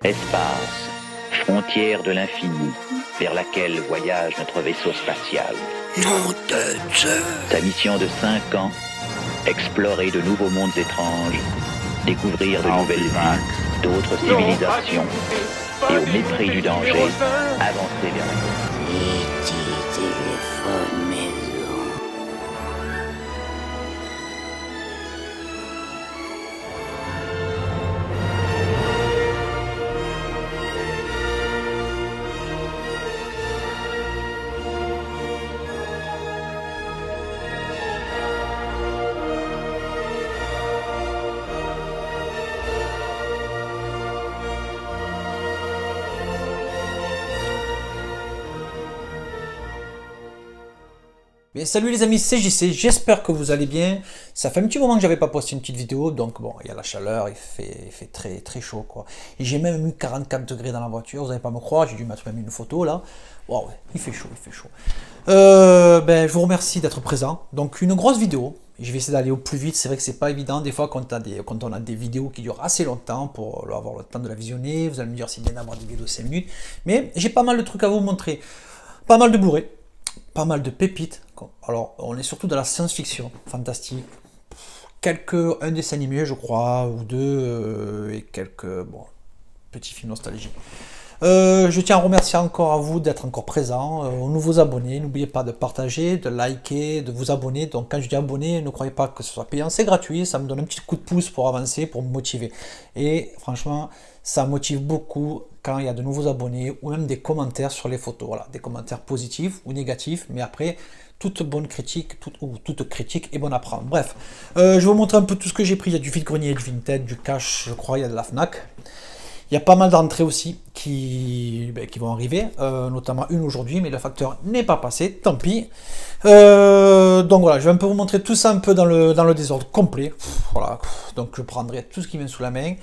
Espace, frontière de l'infini, vers laquelle voyage notre vaisseau spatial. Nom de Dieu. Sa mission de 5 ans, explorer de nouveaux mondes étranges, découvrir de nouvelles vies, d'autres civilisations, et au mépris du danger, avancer vers la Petit téléphone maison. Bien, salut les amis, c'est JC, j'espère que vous allez bien. Ça fait un petit moment que j'avais pas posté une petite vidéo, donc bon, il y a la chaleur, il fait très très chaud quoi. Et j'ai même eu 44 degrés dans la voiture, vous n'allez pas me croire, j'ai dû mettre même une photo là. Waouh, il fait chaud, il fait chaud. Ben, je vous remercie d'être présent. Donc une grosse vidéo, je vais essayer d'aller au plus vite, c'est vrai que c'est pas évident des fois quand on a des vidéos qui durent assez longtemps pour avoir le temps de la visionner. Vous allez me dire c'est bien d'avoir des vidéos de 5 minutes, mais j'ai pas mal de trucs à vous montrer. Pas mal de bourrées, pas mal de pépites. Alors, on est surtout dans la science-fiction, fantastique. Un dessin animé, je crois, ou deux, et quelques petits films nostalgiques. Je tiens à remercier encore à vous d'être encore présents, aux nouveaux abonnés. N'oubliez pas de partager, de liker, de vous abonner. Donc, quand je dis abonner, ne croyez pas que ce soit payant, c'est gratuit. Ça me donne un petit coup de pouce pour avancer, pour me motiver. Et franchement, ça motive beaucoup quand il y a de nouveaux abonnés ou même des commentaires sur les photos. Voilà, des commentaires positifs ou négatifs, mais après, toute bonne critique, toute critique est bonne à prendre. Bref, je vais vous montrer un peu tout ce que j'ai pris. Il y a du vide-grenier, du Vinted, du cash, je crois, il y a de la Fnac. Il y a pas mal d'entrées aussi qui vont arriver, notamment une aujourd'hui, mais le facteur n'est pas passé, tant pis. Donc voilà, je vais un peu vous montrer tout ça un peu dans le désordre complet. Voilà, donc je prendrai tout ce qui vient sous la main.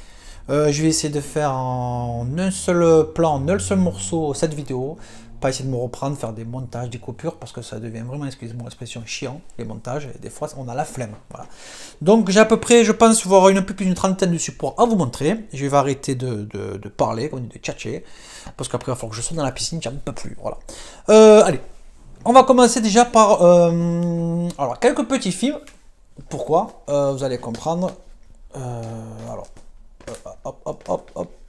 Je vais essayer de faire en un seul plan, en un seul morceau cette vidéo. Pas essayer de me reprendre, faire des montages, des coupures, parce que ça devient vraiment, excusez-moi l'expression, chiant, les montages, et des fois on a la flemme. Voilà. Donc j'ai à peu près, je pense, voir un peu plus d'une trentaine de supports à vous montrer. Je vais arrêter de parler, comme de tchatcher, parce qu'après il va falloir que je sois dans la piscine, j'en peux plus. Voilà. Allez, on va commencer déjà par alors quelques petits films. Pourquoi vous allez comprendre. Alors.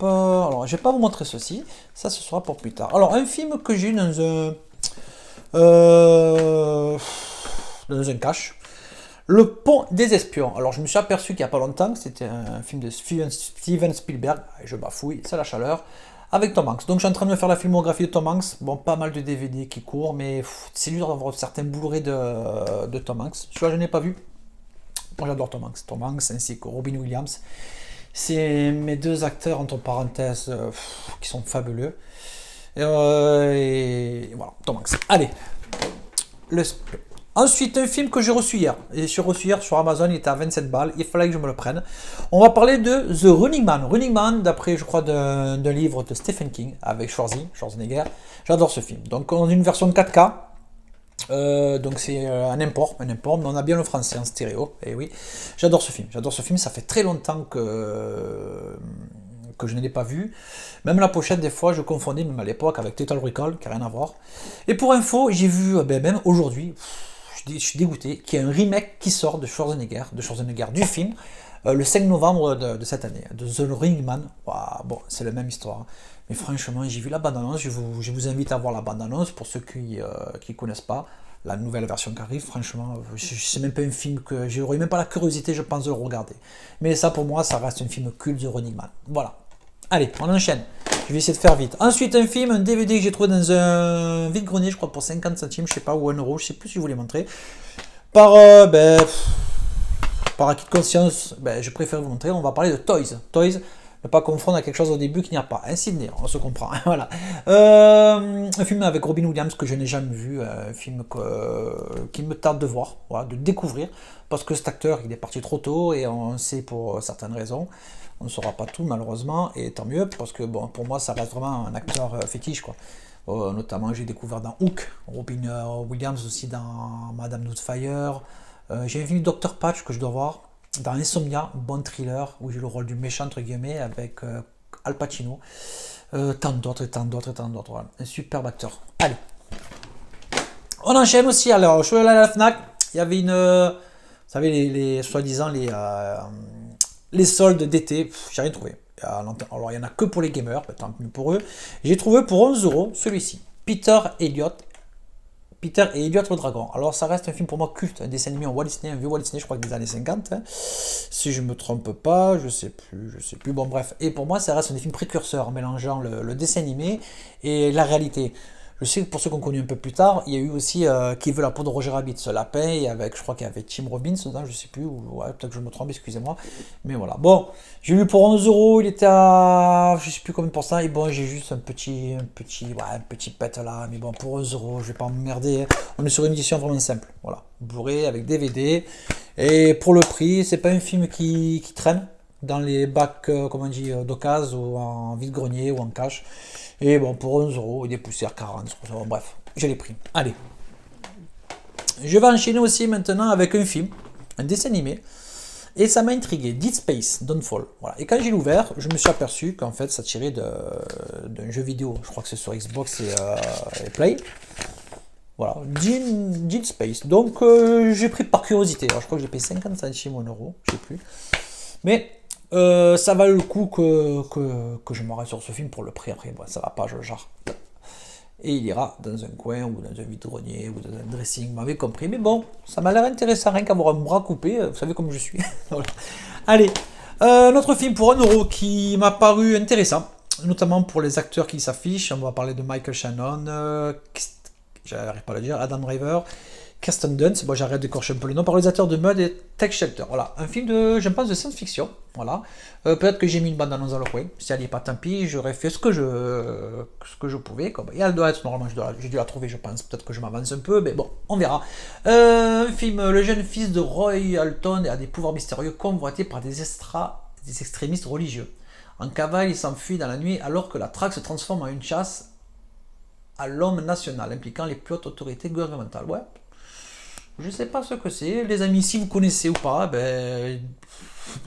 Alors, je vais pas vous montrer ceci. Ça, ce sera pour plus tard. Alors, un film que j'ai eu dans un cache. Le Pont des Espions. Alors, je me suis aperçu qu'il n'y a pas longtemps que c'était un film de Steven Spielberg. Je bafouille, c'est la chaleur. Avec Tom Hanks. Donc, je suis en train de me faire la filmographie de Tom Hanks. Bon, pas mal de DVD qui courent, mais c'est dur d'avoir certains Blu-ray de Tom Hanks. Celui-là, je n'ai pas vu. Moi, j'adore Tom Hanks. Tom Hanks ainsi que Robin Williams. C'est mes deux acteurs, entre parenthèses, qui sont fabuleux. Et voilà, Tom Hanks. Allez. Ensuite, un film que j'ai reçu hier. Et j'ai reçu hier sur Amazon, il était à 27 balles. Il fallait que je me le prenne. On va parler de The Running Man. Running Man, d'après, je crois, d'un livre de Stephen King, avec Schwarzenegger. J'adore ce film. Donc, on a une version 4K. Donc c'est un import, mais on a bien le français en stéréo, et oui, j'adore ce film, ça fait très longtemps que je ne l'ai pas vu, même la pochette des fois je confondais même à l'époque avec Total Recall, qui n'a rien à voir, et pour info, j'ai vu, même aujourd'hui, je suis dégoûté, qu'il y a un remake qui sort de Schwarzenegger du film, le 5 novembre de cette année, de The Running Man. Wow, bon, c'est la même histoire. Mais franchement, j'ai vu la bande-annonce. Je vous invite à voir la bande-annonce pour ceux qui ne connaissent pas la nouvelle version qui arrive. Franchement, c'est même pas un film que j'aurais même pas la curiosité, je pense, de le regarder. Mais ça, pour moi, ça reste un film culte, The Running Man. Voilà. Allez, on enchaîne. Je vais essayer de faire vite. Ensuite, un DVD que j'ai trouvé dans un vide-grenier, je crois, pour 50 centimes, je sais pas, ou 1 euro, je sais plus si je vous l'ai montré. Par acquis de conscience, je préfère vous montrer. On va parler de Toys. Toys, ne pas confondre avec quelque chose au début qu'il n'y a pas. Un Sydney, on se comprend. Voilà. Un film avec Robin Williams que je n'ai jamais vu. Un film qui me tarde de voir, voilà, de découvrir. Parce que cet acteur, il est parti trop tôt et on sait pour certaines raisons. On ne saura pas tout, malheureusement. Et tant mieux, parce que bon, pour moi, ça reste vraiment un acteur fétiche, quoi. Notamment, j'ai découvert dans Hook, Robin Williams aussi dans Madame Doubtfire. J'ai vu Dr Patch que je dois voir. Dans Insomnia, bon thriller, où j'ai le rôle du méchant, entre guillemets, avec Al Pacino, tant d'autres et tant d'autres et tant d'autres. Voilà. Un superbe acteur. Allez. On enchaîne aussi. Alors, je suis allé à la Fnac. Il y avait une... vous savez, les soi-disant, les soldes d'été. J'ai rien trouvé. Alors, il n'y en a que pour les gamers. Tant mieux pour eux. J'ai trouvé pour 11 € celui-ci. Peter et Elliot le Dragon. Alors ça reste un film pour moi culte, un dessin animé en Walt Disney, un vieux Walt Disney, je crois que des années 50, hein. Si je me trompe pas, je sais plus, bon bref. Et pour moi ça reste un des films précurseurs, en mélangeant le dessin animé et la réalité. Je sais que pour ceux qu'on connu un peu plus tard, il y a eu aussi Qui veut la peau de Roger Rabbit, ce lapin, et avec, je crois qu'il y avait Tim Robbins dedans, je sais plus, ou ouais, peut-être que je me trompe, excusez-moi. Mais voilà. Bon, j'ai lu pour 11 €, il était à je sais plus combien de pourcents, et bon, j'ai juste un petit pet là, mais bon, pour 11 €, je vais pas m'emmerder. Hein. On est sur une édition vraiment simple, voilà. Blu-ray avec DVD, et pour le prix, c'est pas un film qui traîne dans les bacs, comment on dit, d'occasion, ou en vide-grenier, ou en cash. Et bon, pour 11 €, il est poussé à 40, bon, bref, je l'ai pris. Allez. Je vais enchaîner aussi maintenant avec un film, un dessin animé, et ça m'a intrigué, Dead Space Downfall. Voilà. Et quand j'ai ouvert, je me suis aperçu qu'en fait, ça tirait d'un jeu vidéo. Je crois que c'est sur Xbox et Play. Voilà, Dead Space. Donc, j'ai pris par curiosité. Alors, je crois que j'ai payé 50 centimes en euros, je sais plus. Mais... ça valait le coup que je m'arrête sur ce film pour le prix. Après, bon, ça va pas, je le jare. Et il ira dans un coin ou dans un vide-grenier ou dans un dressing, vous m'avez compris. Mais bon, ça m'a l'air intéressant, rien qu'avoir un bras coupé, vous savez comme je suis. Voilà. Allez, notre film pour 1 € qui m'a paru intéressant, notamment pour les acteurs qui s'affichent. On va parler de Michael Shannon, j'arrive pas à le dire, Adam Driver, Kirsten Dunst, bon j'arrête d'écorcher un peu les noms, par réalisateur de Mud et Tech Shelter. Voilà, un film je pense, de science-fiction. Voilà. Peut-être que j'ai mis une bande-annonce dans le coin. Si elle n'y est pas, tant pis, j'aurais fait ce que je pouvais. Quoi. Et elle doit être, normalement, j'ai dû la trouver, je pense. Peut-être que je m'avance un peu, mais bon, on verra. Un film, le jeune fils de Roy Alton a des pouvoirs mystérieux convoités par des extrémistes religieux. En cavale, il s'enfuit dans la nuit alors que la traque se transforme en une chasse à l'homme national, impliquant les plus hautes autorités gouvernementales. Ouais. Je ne sais pas ce que c'est. Les amis, si vous connaissez ou pas, ben,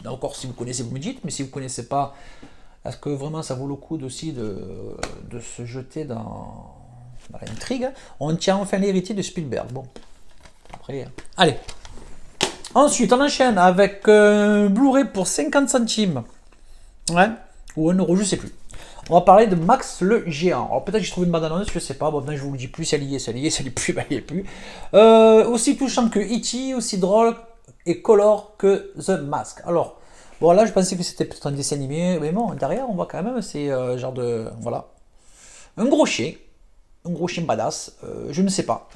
encore si vous connaissez, vous me dites, mais si vous ne connaissez pas, est-ce que vraiment ça vaut le coup aussi de se jeter dans l'intrigue? On tient enfin l'héritier de Spielberg. Bon, après, allez. Ensuite, on enchaîne avec un Blu-ray pour 50 centimes. Ouais, ou 1 €, je ne sais plus. On va parler de Max le Géant. Alors peut-être que j'ai trouvé une bande-annonce, je sais pas. Bon, maintenant je vous le dis plus, si elle y est, si elle y est, si elle y est plus, ben elle y est plus. Aussi touchant que E.T., aussi drôle et colore que The Mask. Alors, bon là je pensais que c'était peut-être un dessin animé, mais bon, derrière on voit quand même, c'est genre de... Voilà. Un gros chien badass. Je ne sais pas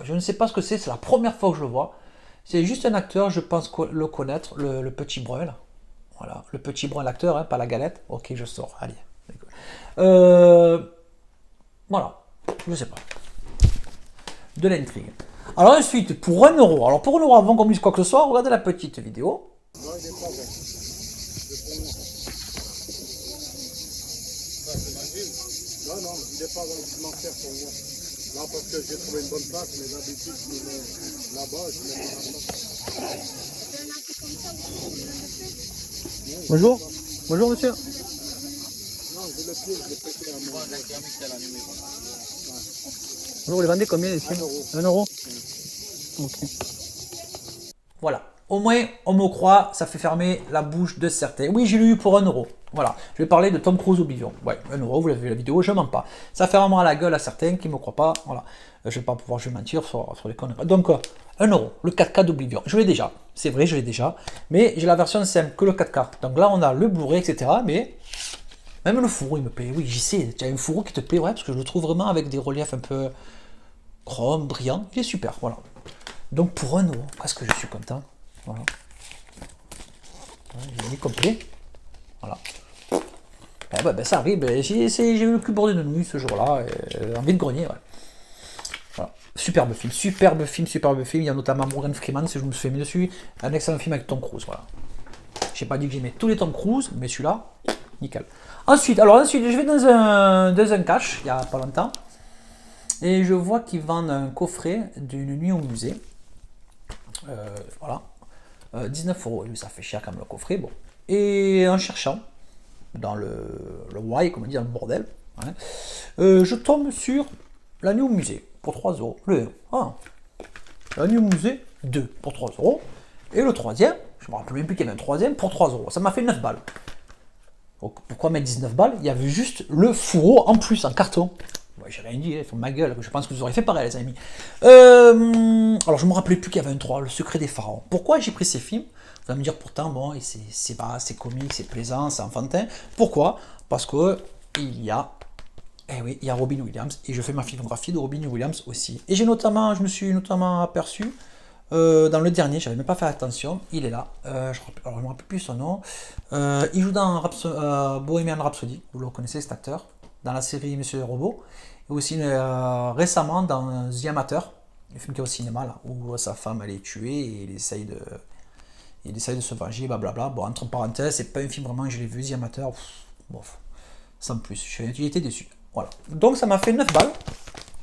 ce que c'est la première fois que je le vois. C'est juste un acteur, je pense le connaître, le petit brun là. Voilà, le petit brun, l'acteur, hein, pas la galette. Ok, je sors, allez. Voilà, je sais pas. De l'intrigue. Alors ensuite, pour 1 €, alors pour 1 € avant qu'on dise quoi que ce soit, regardez la petite vidéo. Non, il n'est pas bon. Non, non, il n'est pas alimentaire pour moi. Là, parce que j'ai trouvé une bonne place, mais d'habitude, je mets là-bas, je mets là-bas. Bonjour. Bonjour monsieur. Non, je le pied, je l'ai pété à moi. Bonjour, vous les vendez combien les films? 1 €. Ok. Voilà. Au moins, on me croit, ça fait fermer la bouche de certains. Oui, j'ai lu pour 1 €. Voilà. Je vais parler de Tom Cruise Oblivion. Ouais, 1 €, vous l'avez vu la vidéo, je mens pas. Ça fait vraiment à la gueule à certains qui ne me croient pas. Voilà. Je vais pas pouvoir mentir sur les conneries. Donc, 1 €, le 4K d'Oblivion. Je l'ai déjà. C'est vrai, je l'ai déjà. Mais j'ai la version simple que le 4K. Donc là, on a le Blu-ray, etc. Mais même le fourreau, il me plaît. Oui, j'y sais. Tu as un fourreau qui te plaît, ouais, parce que je le trouve vraiment avec des reliefs un peu chrome, brillant. Il est super, voilà. Donc pour 1 €, presque je suis content. Voilà. J'ai mis complet. Voilà. Ben, ça arrive. J'ai eu le cul bordé de nouilles ce jour-là. En vide-grenier, ouais. Voilà. Superbe film. Il y a notamment Morgan Freeman, si je me suis mis dessus. Un excellent film avec Tom Cruise, voilà. J'ai pas dit que j'aimais tous les Tom Cruise, mais celui-là, nickel. Ensuite, je vais dans un cache, il n'y a pas longtemps. Et je vois qu'ils vendent un coffret d'une nuit au musée. Voilà. 19 €. Ça fait cher quand même le coffret. Bon. Et en cherchant, dans le Y, comme on dit, dans le bordel. Hein. Je tombe sur la New Musée pour 3 euros. La New Musée 2 pour 3 euros. Et le troisième, je me rappelle même plus qu'il y avait un troisième pour 3 euros. Ça m'a fait 9 balles. Donc pourquoi mettre 19 balles? Il y avait juste le fourreau en plus, en carton. Ouais, j'ai rien dit, ils font ma gueule. Je pense que vous aurez fait pareil, les amis. Alors je me rappelais plus qu'il y avait un 3, Le Secret des Pharaons. Pourquoi j'ai pris ces films? Vous allez me dire pourtant, bon, c'est comique, c'est plaisant, c'est enfantin. Pourquoi? Parce que il y a Robin Williams, et je fais ma filmographie de Robin Williams aussi. Et je me suis notamment aperçu, dans le dernier, j'avais même pas fait attention, il est là, alors je me rappelle plus son nom, il joue dans Bohemian Rhapsody, vous le connaissez cet acteur, dans la série Monsieur Robot, et aussi récemment dans The Amateur, le film qui est au cinéma, là, où sa femme elle est tuée, et il essaye de se venger, blablabla. Bon, entre parenthèses, c'est pas un film vraiment, je l'ai vu, The Amateur, bof, sans plus, j'ai été déçu. Voilà. Donc ça m'a fait 9 balles,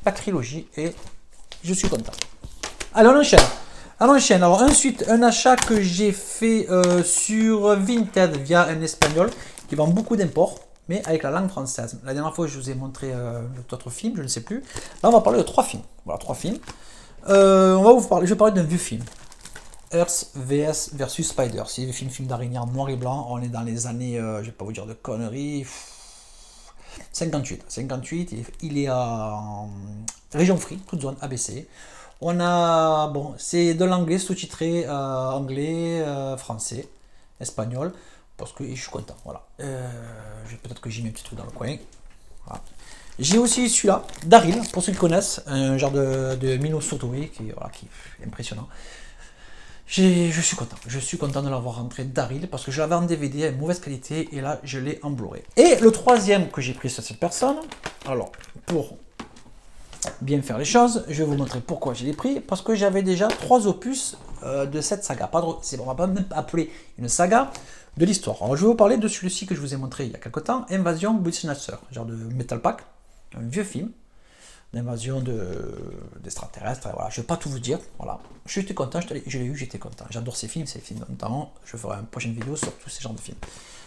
la trilogie, et je suis content. Allez, on enchaîne. Alors ensuite, un achat que j'ai fait sur Vinted via un espagnol qui vend beaucoup d'imports, mais avec la langue française. La dernière fois, je vous ai montré d'autres films, je ne sais plus. Là, on va parler de 3 films. Voilà, 3 films. Je vais parler d'un vieux film. Earth vs versus Spider. C'est le film d'araignée en noir et blanc. On est dans les années, je vais pas vous dire de conneries, 58, il est en région free, toute zone ABC. On a, bon, c'est de l'anglais sous-titré, anglais, français, espagnol, parce que je suis content, voilà. Peut-être que j'ai mis un petit truc dans le coin. Voilà. J'ai aussi celui-là, Daryl, pour ceux qui connaissent, un genre de Mino Surtoué qui est impressionnant. Je suis content de l'avoir rentré Daryl parce que je l'avais en DVD à une mauvaise qualité et là je l'ai en Blu-ray. Et le troisième que j'ai pris sur cette personne, alors pour bien faire les choses, je vais vous montrer pourquoi je l'ai pris, parce que j'avais déjà 3 opus de cette saga. On va pas même appeler une saga de l'histoire. Alors je vais vous parler de celui-ci que je vous ai montré il y a quelques temps, Invasion Bushmaster, genre de Metal Pack, un vieux film d'invasion d'extraterrestres, voilà. Je ne vais pas tout vous dire, voilà. J'étais content, je l'ai eu, j'étais content. J'adore ces films notamment, je ferai une prochaine vidéo sur tous ces genres de films.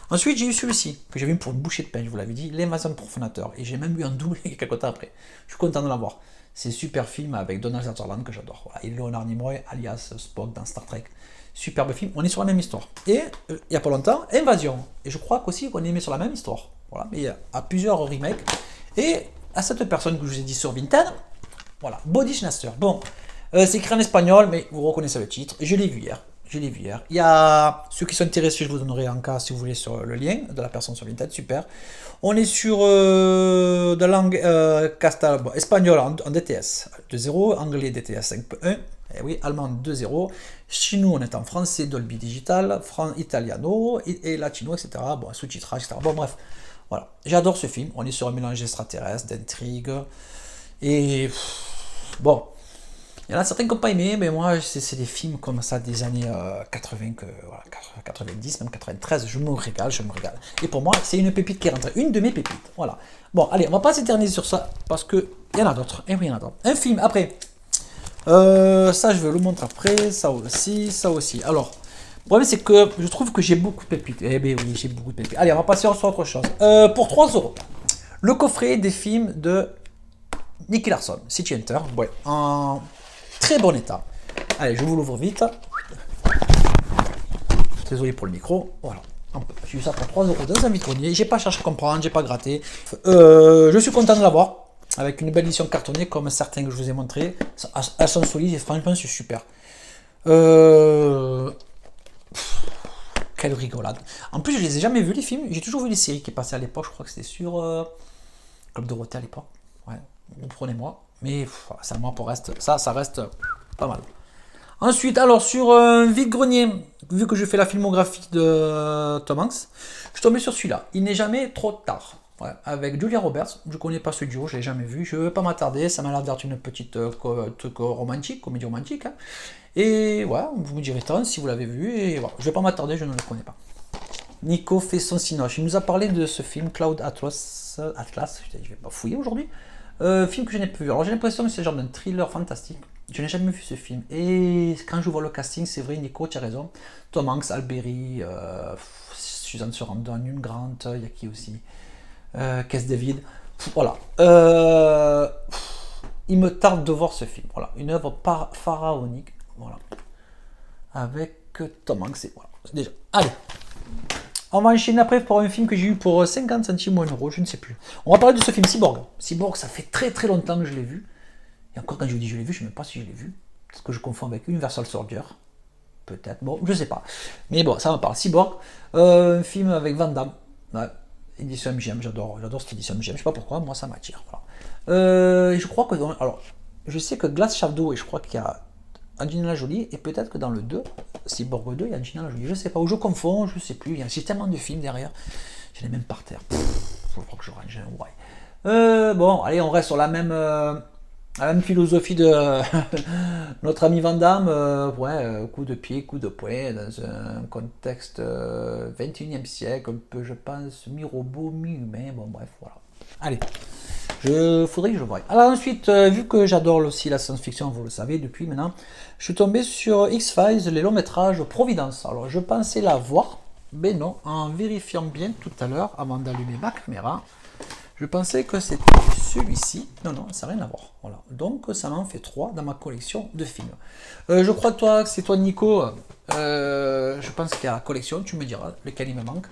Ensuite, j'ai eu celui-ci, que j'avais eu pour une bouchée de pain, je vous l'avais dit, L'Invasion Profanateur, et j'ai même eu un double quelques temps après. Je suis content de l'avoir. C'est un super film avec Donald Sutherland que j'adore, voilà. Et Leonard Nimoy, alias Spock dans Star Trek. Superbe film, on est sur la même histoire. Et, il n'y a pas longtemps, Invasion, et je crois qu'aussi qu'on est mis sur la même histoire, voilà. Mais il y a plusieurs remakes, et à cette personne que je vous ai dit sur Vinted, voilà, Body Snatcher. Bon, c'est écrit en espagnol, mais vous reconnaissez le titre. Je l'ai vu hier. Il y a ceux qui sont intéressés, je vous donnerai en cas, si vous voulez, sur le lien de la personne sur Vinted, super. On est sur de langue espagnol en DTS 2.0, anglais DTS 5.1, et oui, allemand 2.0. Chez nous, on est en français, Dolby Digital, italiano et latino, etc. Bon, sous-titrage, etc. Bon, bref. Voilà, j'adore ce film, on est sur un mélange extraterrestre, d'intrigue, et bon, il y en a certains qui n'ont pas aimé, mais moi, c'est des films comme ça des années 80, 90, même 93, je me régale. Et pour moi, c'est une pépite qui est rentrée, une de mes pépites, voilà. Bon, allez, on va pas s'éterniser sur ça, parce qu'il y en a d'autres, et oui, il y en a d'autres. Un film, après, ça je vais le montrer après, ça aussi, alors... Le problème, c'est que je trouve que j'ai beaucoup de pépites. Eh bien oui, j'ai beaucoup de pépites. Allez, on va passer sur autre chose. Pour 3 euros, le coffret des films de Nicky Larson, City Hunter, ouais, en très bon état. Allez, je vous l'ouvre vite. Désolé pour le micro. Voilà. J'ai eu ça pour 3 euros dans un vitronier. J'ai pas cherché à comprendre, j'ai pas gratté. Je suis content de l'avoir. Avec une belle édition cartonnée comme certains que je vous ai montré. Elles sont solides et franchement, c'est super. Quelle rigolade. En plus, je les ai jamais vus les films. J'ai toujours vu les séries qui passaient à l'époque. Je crois que c'était sur Club Dorothée à l'époque. Ouais, comprenez-moi. Mais ça, moi, pour reste, ça reste pas mal. Ensuite, alors sur un vide-grenier, vu que je fais la filmographie de Tom Hanks, je suis tombé sur celui-là. Il n'est jamais trop tard. Ouais, avec Julia Roberts. Je connais pas ce duo, je l'ai jamais vu. Je ne vais pas m'attarder. Ça m'a l'air d'être une petite truc romantique, comédie romantique. Hein. Et voilà, vous me direz tant si vous l'avez vu. Et voilà, je vais pas m'attarder, je ne le connais pas. Nico fait son cinoche. Il nous a parlé de ce film Cloud Atlas. Je vais pas fouiller aujourd'hui. Film que je n'ai pas vu. Alors j'ai l'impression que c'est genre d'un thriller fantastique. Je n'ai jamais vu ce film. Et quand je vois le casting, c'est vrai, Nico, tu as raison. Tom Hanks, Alberi, Suzanne Sarandon, Hugh Grant, il y a qui aussi Keith David. Voilà. Il me tarde de voir ce film. Voilà, une œuvre pharaonique. Voilà. Avec Tom Hanks. Voilà. Déjà. Allez. On va enchaîner après pour un film que j'ai eu pour 50 centimes ou 1 euro, je ne sais plus. On va parler de ce film Cyborg. Cyborg, ça fait très très longtemps que je l'ai vu. Et encore quand je vous dis je l'ai vu, je ne sais même pas si je l'ai vu. Parce que je confonds avec Universal Soldier. Peut-être. Bon, je sais pas. Mais bon, ça me parle. Cyborg. Un film avec Van Damme. Ouais. Édition MGM, j'adore cette édition MGM. Je sais pas pourquoi, moi ça m'attire. Voilà. Et je crois que alors, je sais que Glass Shadow, et je crois qu'il y a Angelina Jolie, et peut-être que dans le 2, Cyborg 2, il y a Angelina Jolie. Je sais pas, ou je confonds, je sais plus. Il y a tellement de films derrière. Je les même par terre. Je crois que je range un ouais. Bon, allez, on reste sur la même philosophie de notre ami Van Damme. Coup de pied, coup de poing, dans un contexte 21e siècle, un peu, je pense, mi-robot, mi-humain. Bon, bref, voilà. Allez. Faudrait que je voie. Alors ensuite, vu que j'adore aussi la science-fiction, vous le savez depuis maintenant, je suis tombé sur X-Files, les longs métrages Providence. Alors je pensais la voir, mais non, en vérifiant bien tout à l'heure, avant d'allumer ma caméra, je pensais que c'était celui-ci. Non, ça n'a rien à voir. Voilà. Donc ça m'en fait 3 dans ma collection de films. Je crois que c'est toi Nico, je pense qu'il y a la collection, tu me diras lequel il me manque.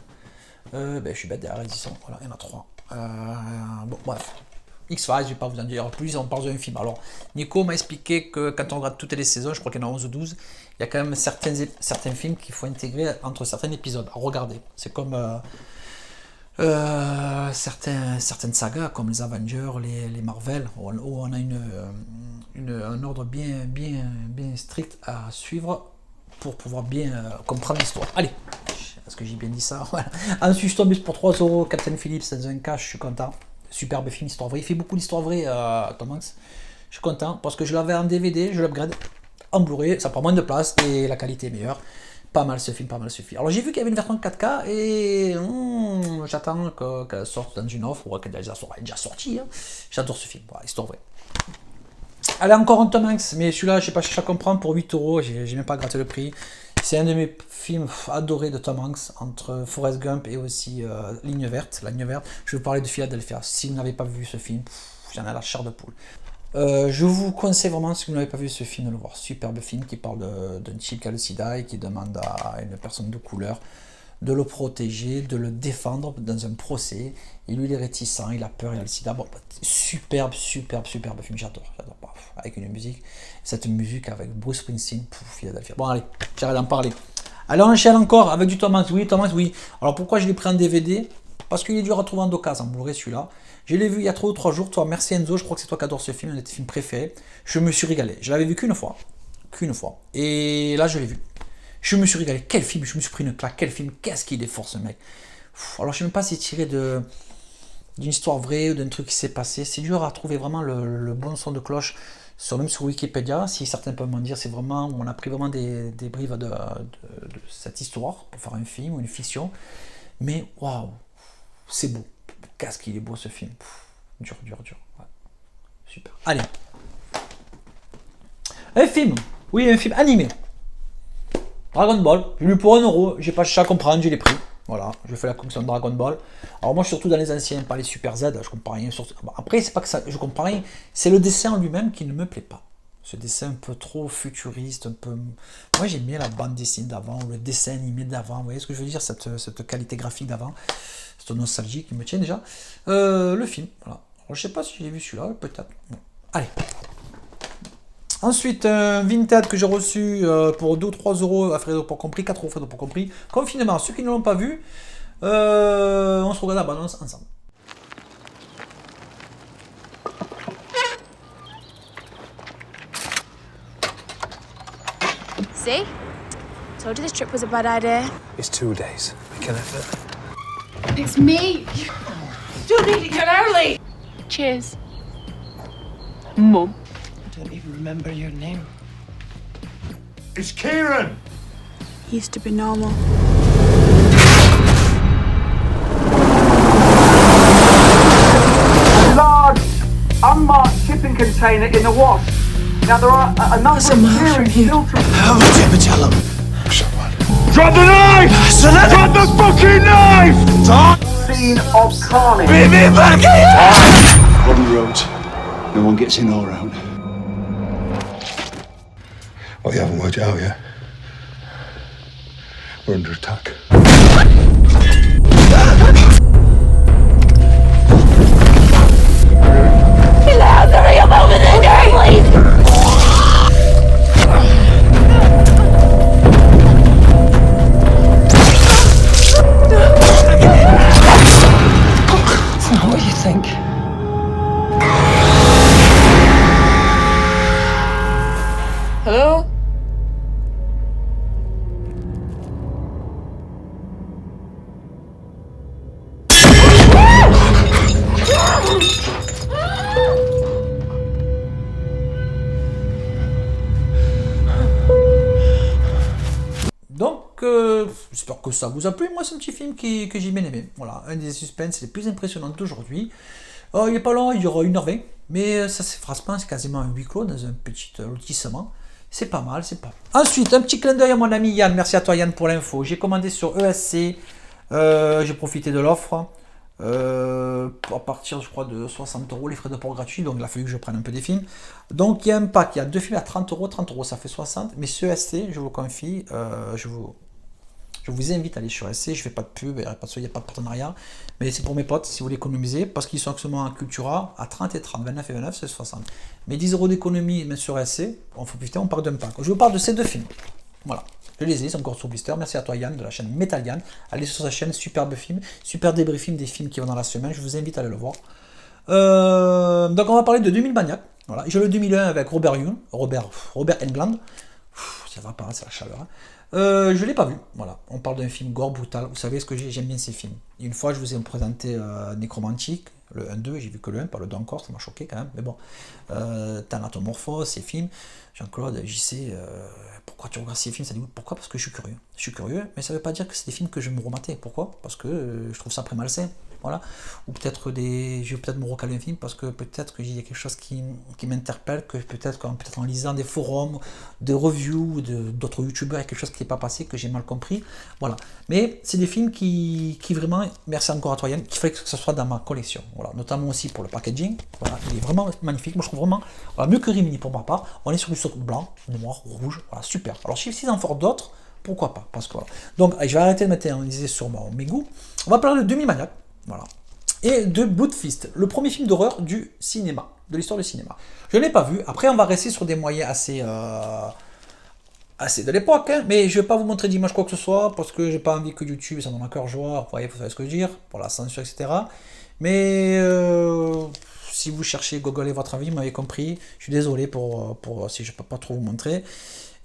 Je suis bête derrière l'édition, voilà, il y en a 3. Bon, bref. X-Files, je ne vais pas vous en dire plus, on parle d'un film. Alors, Nico m'a expliqué que quand on regarde toutes les saisons, je crois qu'il y en a 11 ou 12, il y a quand même certains films qu'il faut intégrer entre certains épisodes. Regardez, c'est comme certaines sagas, comme les Avengers, les Marvel, où on a un ordre bien strict à suivre pour pouvoir bien comprendre l'histoire. Allez, est-ce que j'ai bien dit ça? Voilà. Ensuite, je suis tombé pour 3 euros, Captain Phillips dans un cas, je suis content. Superbe film, histoire vraie. Il fait beaucoup d'histoires vraies, Tom Hanks. Je suis content parce que je l'avais en DVD, je l'upgrade en Blu-ray, ça prend moins de place et la qualité est meilleure. Pas mal ce film. Alors j'ai vu qu'il y avait une version 4K et j'attends qu'elle sorte dans une offre ou qu'elle est déjà sortie. Hein. J'adore ce film, voilà, histoire vraie. Allez, encore un Tom Hanks, mais celui-là, je sais pas si je comprends, pour 8 euros, j'ai même pas gratté le prix. C'est un de mes films adorés de Tom Hanks, entre Forrest Gump et aussi Ligne Verte. La Ligne Verte, je vais vous parler de Philadelphia. Si vous n'avez pas vu ce film, j'en ai la chair de poule. Je vous conseille vraiment, si vous n'avez pas vu ce film, de le voir. Superbe film qui parle d'un type qui a le sida et qui demande à une personne de couleur de le protéger, de le défendre dans un procès. Et lui, il est réticent, il a peur, il a le sida. Bon, superbe film, j'adore. Avec une musique, cette musique avec Bruce Springsteen, Philadelphia. Bon, allez, j'arrête d'en parler. Allez, on enchaîne encore avec du Tom Hanks. Oui, Tom Hanks, oui. Alors, pourquoi je l'ai pris en DVD? Parce qu'il est dur à trouver en occasion, en Blu-ray celui-là. Je l'ai vu il y a 3 ou 3 jours. Toi, merci Enzo, je crois que c'est toi qui adore ce film, un de tes films préférés. Je me suis régalé. Je l'avais vu qu'une fois. Et là, je l'ai vu. Je me suis régalé. Quel film? Je me suis pris une claque. Quel film? Qu'est-ce qu'il est fort, ce mec. Alors, je ne sais même pas si c'est tiré d'une histoire vraie ou d'un truc qui s'est passé. C'est dur à trouver vraiment le bon son de cloche. Même sur Wikipédia, si certains peuvent m'en dire, c'est vraiment, on a pris vraiment des brives de cette histoire pour faire un film ou une fiction. Mais waouh, c'est beau. Qu'est-ce qu'il est beau ce film. Dur. Ouais. Super. Allez. Un film animé. Dragon Ball. J'ai lu pour 1 euro. J'ai pas cherché à comprendre, je l'ai pris. Voilà, je fais la collection de Dragon Ball. Alors moi, surtout dans les anciens, pas les Super Z, je comprends rien. Après, c'est pas que ça, je comprends rien. C'est le dessin en lui-même qui ne me plaît pas. Ce dessin un peu trop futuriste, un peu. Moi, j'aime bien la bande dessinée d'avant ou le dessin animé d'avant. Vous voyez ce que je veux dire, cette qualité graphique d'avant, cette nostalgie qui me tient déjà. Le film, voilà. Alors, je sais pas si j'ai vu celui-là, peut-être. Bon. Allez. Ensuite, un Vinted que j'ai reçu pour 2 ou 3 euros à frais pour compris, 4 euros frais pour compris. Confinement, ceux qui ne l'ont pas vu, on se regarde la balance ensemble. See? Told you this trip was a bad idea. It's 2 days. We can have it. It's me. You need to get early. Cheers. Mum. I don't even remember your name. It's Kieran! He used to be normal. Large, unmarked shipping container in the wash. Now there are a number of clearance filters. How would you ever tell them? Someone. Drop the knife! Drop the fucking knife! Scene of carnage. On the roads, no one gets in or out. Well, you haven't worked it out yet. We're under attack. What do you think? Hello? Donc, j'espère que ça vous a plu. Moi, c'est un petit film que j'ai bien aimé. Voilà, un des suspens les plus impressionnants d'aujourd'hui. Il n'est pas long, il y aura 1h20. Mais ça, c'est franchement, c'est quasiment un huis clos dans un petit lotissement. C'est pas mal, c'est pas mal. Ensuite, un petit clin d'œil à mon ami Yann. Merci à toi, Yann, pour l'info. J'ai commandé sur ESC. J'ai profité de l'offre. À partir, je crois, de 60 € les frais de port gratuits. Donc, il a fallu que je prenne un peu des films. Donc, il y a un pack. Il y a 2 films à 30 €. 30 €, ça fait 60. Mais sur ESC, je vous confie, je vous invite à aller sur ESC. Je fais pas de pub, il n'y a pas de partenariat. Mais c'est pour mes potes, si vous voulez économiser. Parce qu'ils sont actuellement en Cultura à 30 et 30. 29 et 29, c'est 60. Mais 10 € d'économie, même sur ESC, on faut putain, on parle d'un pack. Je vous parle de ces 2 films. Voilà. Je les ai, c'est encore sur Blister. Merci à toi Yann de la chaîne Metal Yann. Allez sur sa chaîne, superbe film, super débriefing des films qui vont dans la semaine. Je vous invite à aller le voir. Donc on va parler de 2000 Maniacs. Voilà. J'ai le 2001 avec Robert Young, Robert Englund. Ça va pas, c'est la chaleur. Hein. Je l'ai pas vu. Voilà. On parle d'un film gore brutal. Vous savez ce que j'aime bien ces films. Une fois, je vous ai présenté Nécromantique, le 1-2. J'ai vu que le 1, pas le 2 encore. Ça m'a choqué quand même. Mais bon, Thanatomorphose, ces films. Jean-Claude, JC, pourquoi tu regardes ces films? Ça dit pourquoi? Parce que je suis curieux. Je suis curieux, mais ça ne veut pas dire que c'est des films que je vais me remater. Pourquoi? Parce que je trouve ça après malsain. Voilà. Ou peut-être je vais peut-être me recaler un film parce que peut-être qu'il y a quelque chose qui m'interpelle, que peut-être en lisant des forums, des reviews d'autres youtubeurs, il y a quelque chose qui n'est pas passé, que j'ai mal compris. Voilà. Mais c'est des films qui vraiment, merci encore à toi Yann, qu'il fallait que ce soit dans ma collection. Voilà. Notamment aussi pour le packaging. Voilà. Il est vraiment magnifique. Moi je trouve vraiment, voilà, mieux que Rimini pour ma part. On est sur du saut blanc, noir, rouge. Voilà, super. Alors si en fort d'autres, pourquoi pas? Parce que voilà. Donc je vais arrêter de m'éterniser sur mes goûts. On va parler de 2000 Maniacs. Voilà. Et de Bloodfist, le premier film d'horreur du cinéma, de l'histoire du cinéma. Je ne l'ai pas vu. Après, on va rester sur des moyens assez de l'époque, hein. Mais je ne vais pas vous montrer d'image quoi que ce soit, parce que j'ai pas envie que YouTube, ça donne un cœur joie. Vous voyez, vous savez ce que je veux dire, pour la censure, etc. Mais si vous cherchez, googlez votre avis, vous m'avez compris. Je suis désolé pour si je ne peux pas trop vous montrer.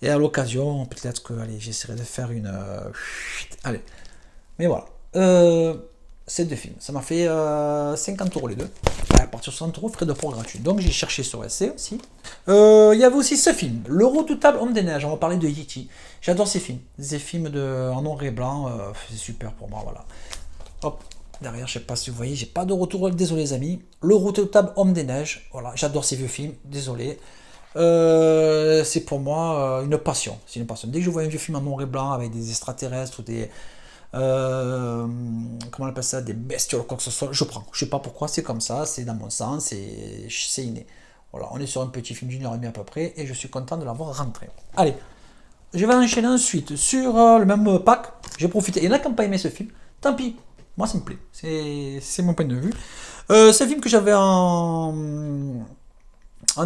Et à l'occasion, peut-être que, allez, j'essaierai de faire une... allez. Mais voilà. Ces 2 films, ça m'a fait 50 € les deux, à partir de 60 € frais de port gratuits. Donc j'ai cherché sur SC aussi. Il y avait aussi ce film, Le Redoutable Homme des Neiges. On va parler de Yeti. J'adore ces films, des films en noir et blanc, c'est super pour moi. Voilà. Hop, derrière, je sais pas si vous voyez, j'ai pas de retour, désolé les amis. Le Redoutable Homme des Neiges. Voilà, j'adore ces vieux films, désolé. C'est pour moi une passion. C'est une passion. Dès que je vois un vieux film en noir et blanc avec des extraterrestres ou des comment on appelle ça, des bestioles, quoi que ce soit, je prends. Je sais pas pourquoi, c'est comme ça, c'est dans mon sang, c'est inné. Voilà, on est sur un petit film d'1h30 à peu près, et je suis content de l'avoir rentré. Allez, je vais enchaîner ensuite sur le même pack. J'ai profité. Il y en a qui n'ont pas aimé ce film, tant pis, moi ça me plaît, c'est mon point de vue. C'est un film que j'avais en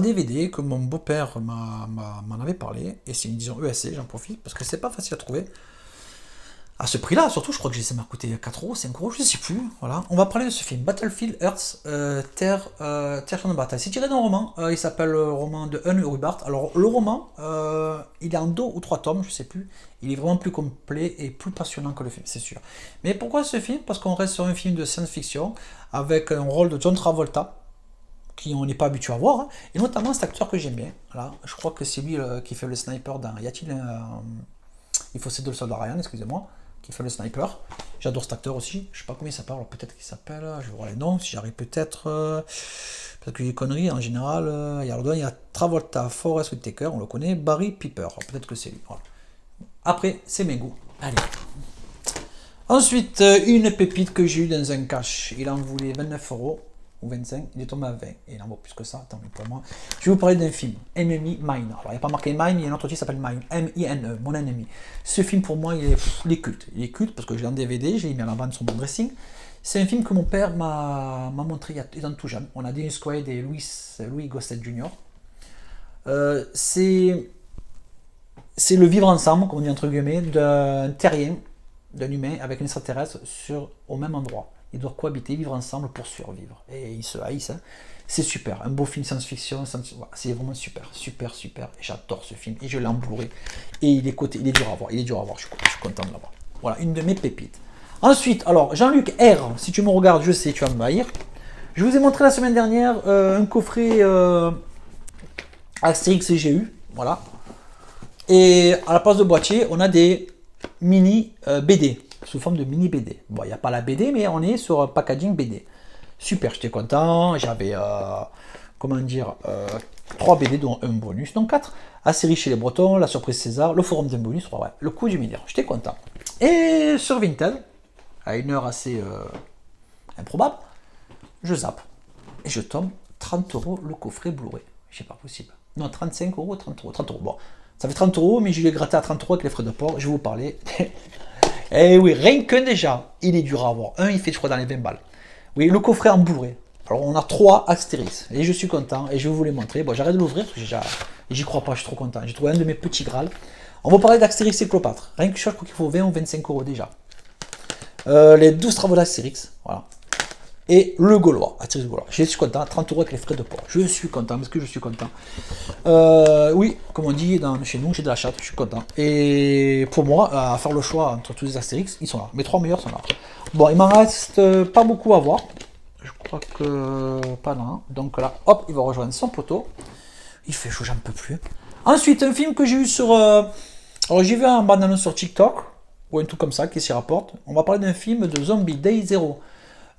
DVD, que mon beau-père m'en avait parlé, et c'est une édition ESC, j'en profite, parce que c'est pas facile à trouver. À ce prix-là, surtout, je crois que ça m'a coûté 4 €, 5 €, je ne sais plus. Voilà. On va parler de ce film, Battlefield Earth, Terre champ de bataille. C'est tiré d'un roman, il s'appelle le roman de Hun Hubart. Alors, le roman, il est en 2 ou 3 tomes, je ne sais plus. Il est vraiment plus complet et plus passionnant que le film, c'est sûr. Mais pourquoi ce film? Parce qu'on reste sur un film de science-fiction, avec un rôle de John Travolta, qui on n'est pas habitué à voir, hein, et notamment cet acteur que j'aime bien. Voilà. Je crois que c'est lui qui fait le sniper dans... Y a-t-il il faut céder le soldat Ryan, excusez-moi, qui fait le sniper. J'adore cet acteur aussi. Je sais pas comment il s'appelle. Alors peut-être qu'il s'appelle. Je vais voir les noms. Si j'arrive peut-être que j'ai des conneries. En général, il y a Travolta, Forest Whitaker, on le connaît. Barry Pepper. Peut-être que c'est lui. Voilà. Après, c'est mes goûts. Allez. Ensuite, une pépite que j'ai eue dans un cash. Il en voulait 29 € ou 25. Il est tombé à 20. Et il en vaut plus que ça. Tant mieux pour moi. Je vais vous parler d'un film. Enemy Mine. Alors, il n'y a pas marqué Mine. Il y a un autre titre qui s'appelle Mine. M-I-N-E. Mon ennemi. Ce film, pour moi, il est culte. Il est culte parce que je l'ai en DVD. Je l'ai mis à la vente sur mon dressing. C'est un film que mon père m'a montré étant tout jeune. On a Dennis Quaid et Louis Gossett Jr. C'est le vivre ensemble, comme on dit entre guillemets, d'un terrien, d'un humain avec un extraterrestre au même endroit. Ils doivent cohabiter, vivre ensemble pour survivre. Et ils se haïssent. Hein. C'est super. Un beau film science-fiction. C'est vraiment super. Super, super. J'adore ce film. Et je l'ai embourré. Et il est dur à voir. Je suis content de l'avoir. Voilà, une de mes pépites. Ensuite, alors, Jean-Luc R. Si tu me regardes, je sais, tu vas me haïr. Je vous ai montré la semaine dernière un coffret Astérix et GU. Voilà. Et à la place de boîtier, on a des mini BD, sous forme de mini BD. Bon, il n'y a pas la BD, mais on est sur un packaging BD. Super, j'étais content. J'avais, 3 BD, dont un bonus, donc 4. Astérix chez les Bretons, La Surprise César, Le Forum d'un bonus, ouais, Le Coup du Milliard. J'étais content. Et sur Vinted, à une heure assez improbable, je zappe. Et je tombe 30 € le coffret Blu-ray. C'est pas possible. Non, 35 €, 30 €, 30 €. Bon. Ça fait 30 €, mais je l'ai gratté à 30 € avec les frais de port. Je vais vous parler. Eh oui, rien qu'un déjà, il est dur à avoir. Un, il fait, je crois, dans les 20 balles. Oui, le coffret en Blu-ray. Alors, on a 3 Astérix. Et je suis content. Et je vais vous les montrer. Bon, j'arrête de l'ouvrir parce que j'y crois pas, je suis trop content. J'ai trouvé un de mes petits Graal. On va parler d'Astérix et Cléopâtre. Rien que ça, je crois qu'il faut 20 ou 25 € déjà. Les 12 travaux d'Astérix. Voilà. Et le Gaulois, Astérix Gaulois. Je suis content, 30 € avec les frais de port. Je suis content, parce que je suis content. Oui, comme on dit chez nous, j'ai de la chatte, je suis content. Et pour moi, à faire le choix entre tous les Astérix, ils sont là. Mes 3 meilleurs sont là. Bon, il m'en reste pas beaucoup à voir. Je crois que pas là. Donc là, hop, il va rejoindre son poteau. Il fait chaud, j'en peux plus. Ensuite, un film que j'ai eu sur... Alors j'ai vu un bande-annonce sur TikTok, ou un truc comme ça qui s'y rapporte. On va parler d'un film de Zombie Day Zero.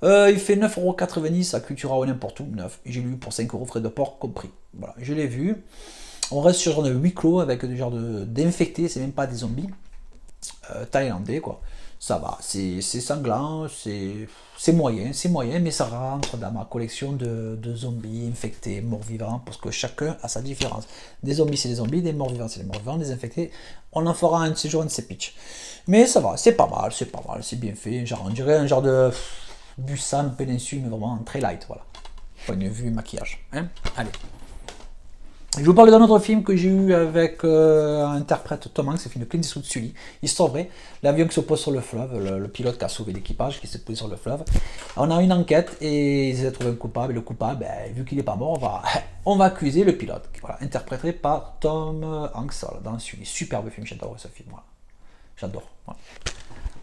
Il fait 9,90 € à Cultura ou n'importe où, 9. J'ai lu pour 5 € frais de port compris. Voilà, je l'ai vu. On reste sur genre de huis clos avec des genres d'infectés, c'est même pas des zombies. Thaïlandais quoi. Ça va, c'est sanglant, c'est moyen, mais ça rentre dans ma collection de zombies infectés, morts-vivants, parce que chacun a sa différence. Des zombies c'est des zombies, des morts-vivants c'est des morts-vivants, des infectés, on en fera un de ces jours, un de ces pitch. Mais ça va, c'est pas mal, c'est bien fait, genre, on dirait un genre de Busan péninsule, mais vraiment très light, voilà. Point de vue maquillage. Hein. Allez. Je vous parle d'un autre film que j'ai eu avec un interprète Tom Hanks, c'est un film de Clint Eastwood, Sully. Histoire vraie, l'avion qui se pose sur le fleuve, le pilote qui a sauvé l'équipage, qui s'est posé sur le fleuve. On a une enquête et ils ont trouvé un coupable. Et le coupable, vu qu'il n'est pas mort, on va accuser le pilote. Voilà, interprété par Tom Hanks dans Sully. Superbe film, j'adore ce film. Voilà. J'adore. Voilà.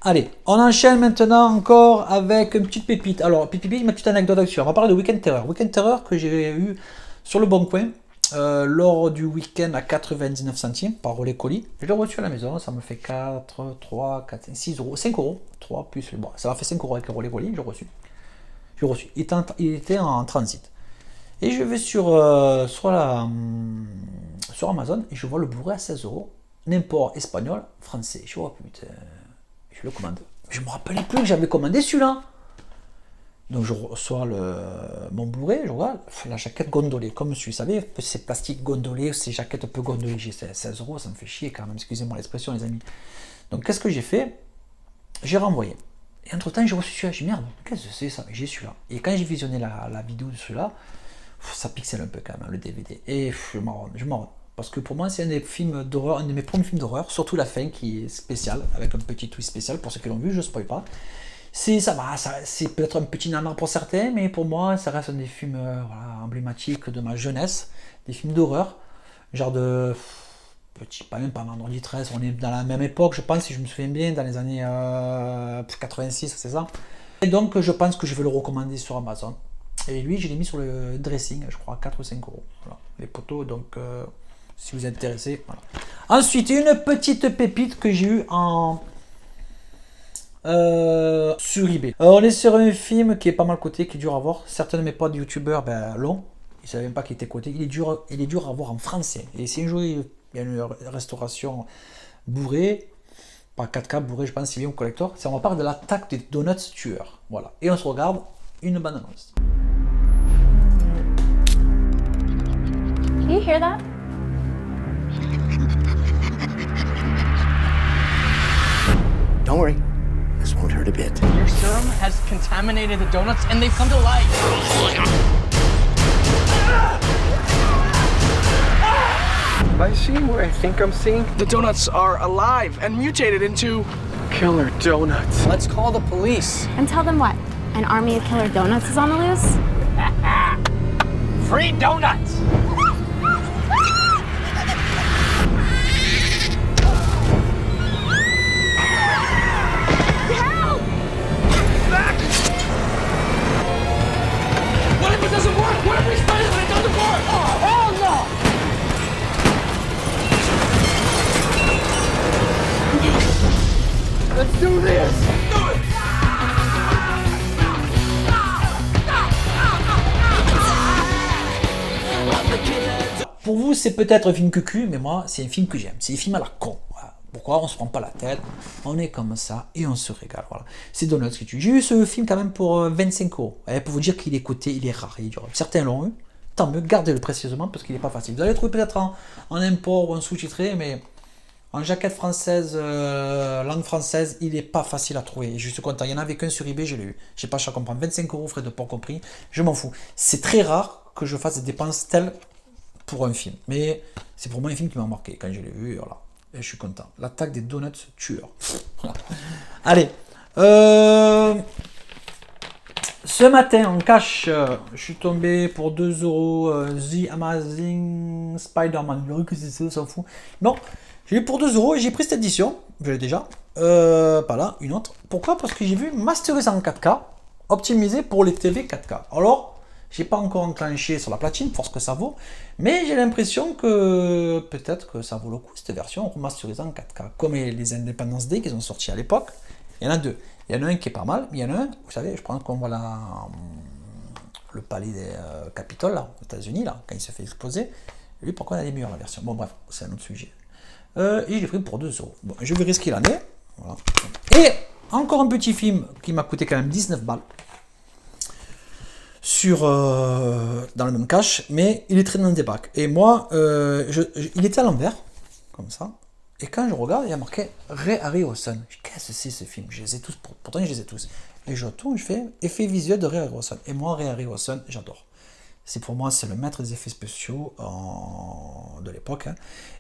Allez, on enchaîne maintenant encore avec une petite pépite. Alors, ma petite anecdote là-dessus. On va parler de Weekend Terror. Weekend Terror que j'ai eu sur le Bon Coin lors du week-end à 99 centimes par relais colis. Je l'ai reçu à la maison, ça me fait 4, 3, 4, 5, 6 €, 5 €, 3 plus, bon, ça m'a fait 5 € avec le relais colis, j'ai reçu. Il était en transit. Et je vais sur Amazon et je vois le Blu-ray à 16 €, n'import espagnol, français. Je vois, putain, je le commande. Je me rappelais plus que j'avais commandé celui-là. Donc je reçois mon Blu-ray, je regarde la jaquette gondolée, comme je savais, c'est plastique gondolé, ces jaquettes un peu gondolées, j'ai 16 €, ça me fait chier quand même, excusez-moi l'expression les amis. Donc qu'est-ce que j'ai fait? J'ai renvoyé. Et entre temps j'ai reçu celui-là, j'ai dit merde, qu'est-ce que c'est ça? J'ai celui-là. Et quand j'ai visionné la vidéo de celui-là, ça pixelle un peu quand même le DVD. Et je m'en rends. Parce que pour moi c'est un des films d'horreur, un de mes premiers films d'horreur, surtout la fin qui est spéciale, avec un petit twist spécial pour ceux qui l'ont vu, je ne spoil pas. C'est peut-être un petit nanar pour certains, mais pour moi, ça reste un des films emblématiques de ma jeunesse, des films d'horreur, genre de même pas Vendredi 13, on est dans la même époque, je pense, si je me souviens bien, dans les années 86, c'est ça. Et donc, je pense que je vais le recommander sur Amazon. Et lui, je l'ai mis sur le dressing, je crois, 4 ou 5 €. Voilà, les poteaux, donc, si vous êtes intéressé, voilà. Ensuite, une petite pépite que j'ai eue sur eBay. On est sur un film qui est pas mal coté, qui est dur à voir. Certains de mes potes youtubeurs l'ont. Ils ne savaient même pas qu'il était coté. Il est dur à voir en français. Et si un jour il y a une restauration bourrée, pas 4K, Blu-ray, je pense, c'est bien au collector. On parle de l'attaque des donuts tueurs. Voilà. Et on se regarde une bande-annonce. Can you hear that? Don't worry. This won't hurt a bit. Your serum has contaminated the donuts and they've come to life. Have I seen what I think I'm seeing? The donuts are alive and mutated into killer donuts. Let's call the police. And tell them what? An army of killer donuts is on the loose? Free donuts! What if it doesn't work? What if we spend it and it doesn't work? Oh, hell no! Let's do this! Do it! Pour vous, c'est peut-être un film cucu, mais moi, c'est un film que j'aime. C'est un film à la con. Voilà. Pourquoi on se prend pas la tête, on est comme ça et on se régale. Voilà. C'est Donuts qui tue. J'ai eu ce film quand même pour 25 €. Et pour vous dire qu'il est coté, il est rare. Certains l'ont eu. Tant mieux, gardez-le précieusement parce qu'il n'est pas facile. Vous allez le trouver peut-être en import ou en sous-titré, mais en jaquette française, langue française, il n'est pas facile à trouver. Je suis content. Il y en avait qu'un sur eBay, je l'ai eu. J'ai pas cher à comprendre. 25 €, frais de port compris. Je m'en fous. C'est très rare que je fasse des dépenses telles pour un film. Mais c'est pour moi un film qui m'a marqué. Quand je l'ai vu, voilà. Et je suis content. L'attaque des donuts tueurs. Allez. Ce matin, en cash, je suis tombé pour 2 €. The Amazing Spider-Man. Que c'est ça, on s'en fout. Non. J'ai eu pour 2 € et j'ai pris cette édition. Je l'ai déjà. Pas là, une autre. Pourquoi? Parce que j'ai vu masterisé en 4K, optimisé pour les TV 4K. Alors, j'ai pas encore enclenché sur la platine pour ce que ça vaut, mais j'ai l'impression que peut-être que ça vaut le coup cette version remasterisée en 4K. Comme les Independence Day qu'ils ont sorti à l'époque, il y en a deux. Il y en a un qui est pas mal, mais il y en a un, vous savez, je prends qu'on voit le palais des Capitole là, aux États-Unis, là, quand il se fait exploser. Lui, pourquoi il a des meilleures la version? Bon, bref, c'est un autre sujet. Et j'ai pris pour 2 €. Bon, je verrai ce qu'il en est. Voilà. Et encore un petit film qui m'a coûté quand même 19 balles. Dans le même cache, mais il est très dans des packs. Et moi, il était à l'envers, comme ça. Et quand je regarde, il y a marqué Ray Harryhausen. Qu'est-ce que c'est ce film? Je les ai tous, pourtant je les ai tous. Et je tourne, je fais effet visuel de Ray Harryhausen. Et moi, Ray Harryhausen, j'adore. Pour moi, c'est le maître des effets spéciaux de l'époque. Hein.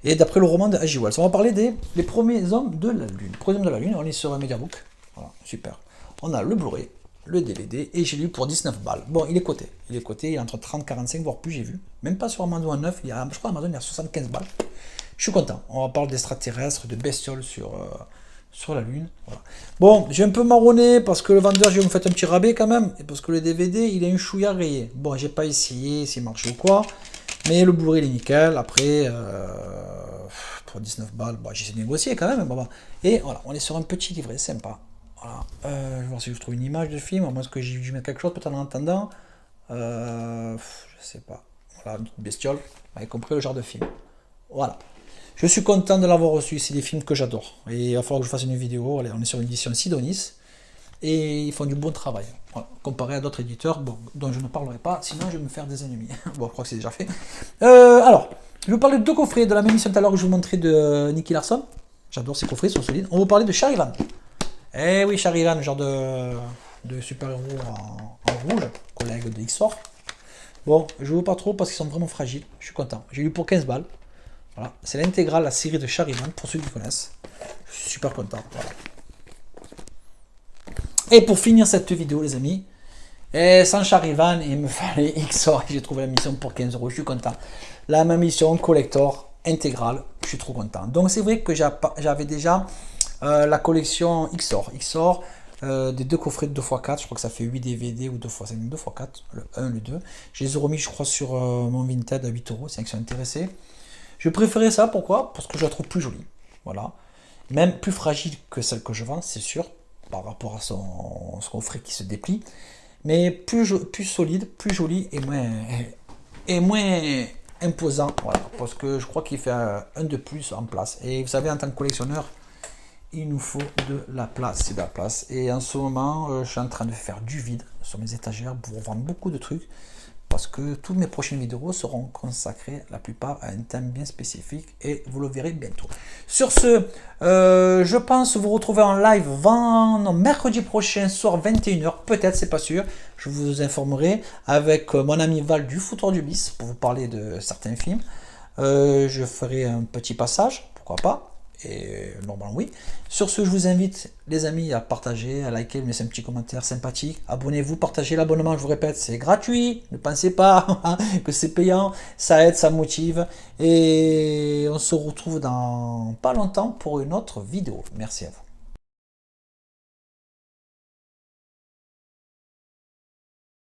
Et d'après le roman de H.G. Wells, on va parler des premiers hommes de la Lune. Premiers hommes de la Lune, on est sur un Mediabook. Voilà, super. On a le Blu-ray, le DVD, et j'ai lu pour 19 balles. Bon, il est coté. Il est entre 30 et 45, voire plus, j'ai vu. Même pas sur Amazon 9, je crois Amazon il y a 75 balles. Je suis content. On va parler d'extraterrestres, de bestioles sur la Lune. Voilà. Bon, j'ai un peu marronné parce que le vendeur, j'ai me fait un petit rabais quand même. Et parce que le DVD, il a une chouïa rayée. Bon, j'ai pas essayé s'il marche ou quoi. Mais le Blu-ray, il est nickel. Après, pour 19 balles, bah, j'ai essayé de négocier quand même. Bah. Et voilà, on est sur un petit livret sympa. Voilà. Je vais voir si je trouve une image de film. À moins que j'ai dû mettre quelque chose peut-être en attendant. Je sais pas. Voilà, une petite bestiole. Vous avez compris le genre de film. Voilà. Je suis content de l'avoir reçu, c'est des films que j'adore. Et il va falloir que je fasse une vidéo. Allez, on est sur une édition Sidonis. Et ils font du bon travail. Voilà. Comparé à d'autres éditeurs, bon, dont je ne parlerai pas, sinon je vais me faire des ennemis. Bon, je crois que c'est déjà fait. Alors, je vais vous parler de deux coffrets de la même émission tout à l'heure que je vous montrais de Nicky Larson. J'adore ces coffrets, ils sont solides. On va vous parler de Charivan. Eh oui, Charivan, genre de super-héros en rouge, collègue de Xor. Bon, je ne veux pas trop parce qu'ils sont vraiment fragiles. Je suis content. J'ai lu pour 15 balles. Voilà, c'est l'intégrale, la série de Charivan, pour ceux qui connaissent. Je suis super content. Voilà. Et pour finir cette vidéo, les amis, sans Charivan, il me fallait Xor. J'ai trouvé la mission pour 15 €. Je suis content. Là, ma mission collector intégrale, je suis trop content. Donc, c'est vrai que j'avais déjà la collection Xor. Xor, des deux coffrets de 2x4. Je crois que ça fait 8 DVD ou 2x5, 2x4. Le 1, le 2. Je les ai remis, je crois, sur mon Vinted à 8 €. C'est un qui sont intéressés. Je préférais ça, pourquoi? Parce que je la trouve plus jolie. Voilà. Même plus fragile que celle que je vends, c'est sûr, par rapport à son coffret qui se déplie. Mais plus solide, plus joli et moins imposant. Voilà. Parce que je crois qu'il fait un de plus en place. Et vous savez, en tant que collectionneur, il nous faut de la place, c'est de la place. Et en ce moment, je suis en train de faire du vide sur mes étagères pour vendre beaucoup de trucs. Parce que toutes mes prochaines vidéos seront consacrées, la plupart, à un thème bien spécifique. Et vous le verrez bientôt. Sur ce, je pense vous retrouver en live mercredi prochain, soir 21h. Peut-être, c'est pas sûr. Je vous informerai avec mon ami Val du Foutoir du Bis pour vous parler de certains films. Je ferai un petit passage, pourquoi pas. Et normalement oui. Sur ce, je vous invite les amis à partager, à liker, laisser un petit commentaire sympathique. Abonnez-vous, partagez l'abonnement, je vous répète, c'est gratuit. Ne pensez pas que c'est payant. Ça aide, ça motive. Et on se retrouve dans pas longtemps pour une autre vidéo. Merci à vous.